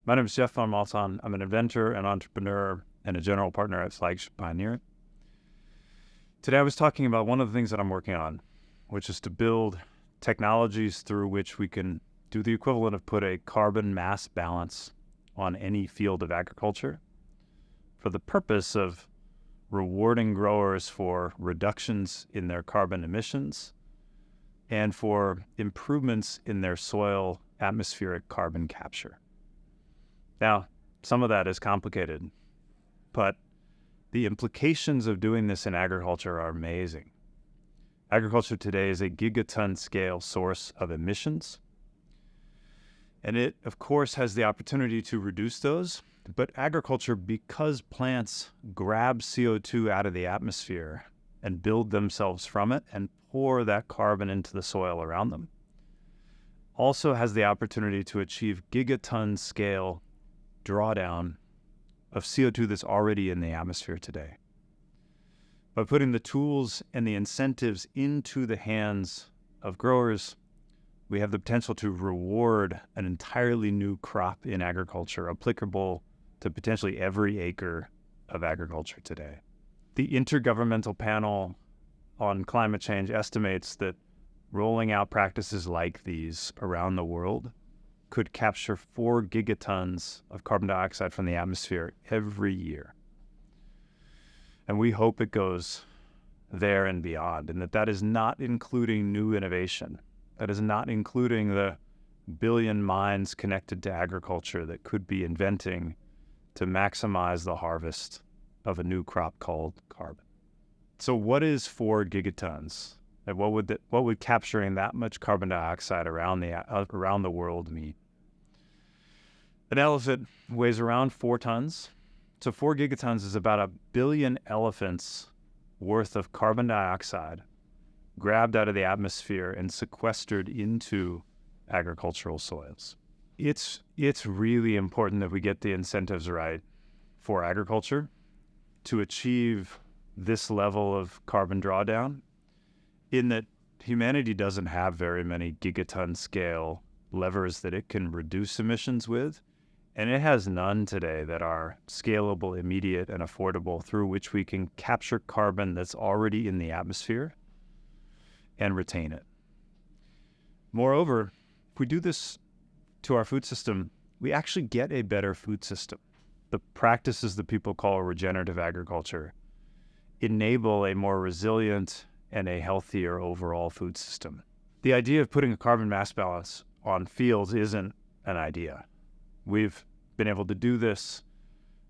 My name is Geoff von Maltzahn. I'm an inventor, an entrepreneur, and a general partner at Flagship Pioneer. Today I was talking about one of the things that I'm working on, which is to build technologies through which we can do the equivalent of put a carbon mass balance on any field of agriculture for the purpose of rewarding growers for reductions in their carbon emissions and for improvements in their soil atmospheric carbon capture. Now, some of that is complicated, but the implications of doing this in agriculture are amazing. Agriculture today is a gigaton scale source of emissions, and it, of course, has the opportunity to reduce those. But agriculture, because plants grab CO2 out of the atmosphere and build themselves from it and pour that carbon into the soil around them, also has the opportunity to achieve gigaton scale drawdown of CO2 that's already in the atmosphere today. By putting the tools and the incentives into the hands of growers, we have the potential to reward an entirely new crop in agriculture applicable to potentially every acre of agriculture today. The Intergovernmental Panel on Climate Change estimates that rolling out practices like these around the world could capture 4 gigatons of carbon dioxide from the atmosphere every year. And we hope it goes there and beyond, and that is not including new innovation. That is not including the billion minds connected to agriculture that could be inventing to maximize the harvest of a new crop called carbon. So what is 4 gigatons? And what would capturing that much carbon dioxide around the world mean? An elephant weighs around 4 tons. So 4 gigatons is about 1 billion elephants worth of carbon dioxide grabbed out of the atmosphere and sequestered into agricultural soils. It's really important that we get the incentives right for agriculture to achieve this level of carbon drawdown, in that humanity doesn't have very many gigaton scale levers that it can reduce emissions with, and it has none today that are scalable, immediate, and affordable through which we can capture carbon that's already in the atmosphere and retain it. Moreover, if we do this to our food system, we actually get a better food system. The practices that people call regenerative agriculture enable a more resilient and a healthier overall food system. The idea of putting a carbon mass balance on fields isn't an idea. We've been able to do this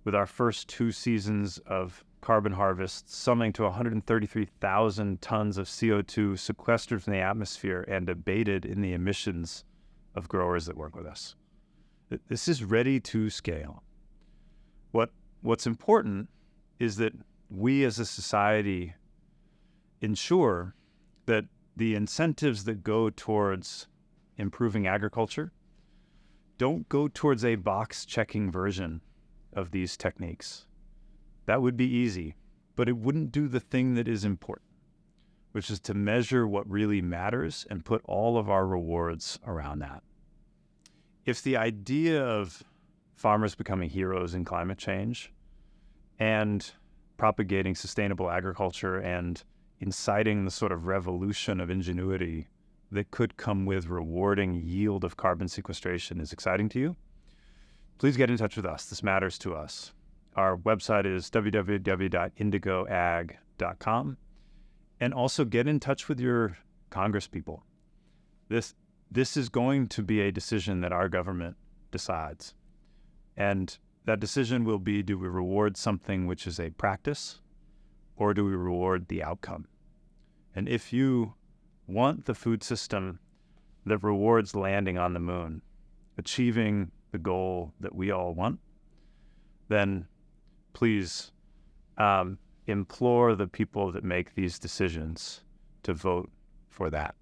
with our first 2 seasons of carbon harvest, summing to 133,000 tons of CO2 sequestered from the atmosphere and abated in the emissions of growers that work with us. This is ready to scale. What's important is that we as a society ensure that the incentives that go towards improving agriculture don't go towards a box-checking version of these techniques. That would be easy, but it wouldn't do the thing that is important, which is to measure what really matters and put all of our rewards around that. If the idea of farmers becoming heroes in climate change and propagating sustainable agriculture and inciting the sort of revolution of ingenuity that could come with rewarding yield of carbon sequestration is exciting to you, please get in touch with us. This matters to us. Our website is www.indigoag.com, and also get in touch with your congresspeople. This is going to be a decision that our government decides. And that decision will be, do we reward something which is a practice, or do we reward the outcome? And if you want the food system that rewards landing on the moon, achieving the goal that we all want, then please implore the people that make these decisions to vote for that.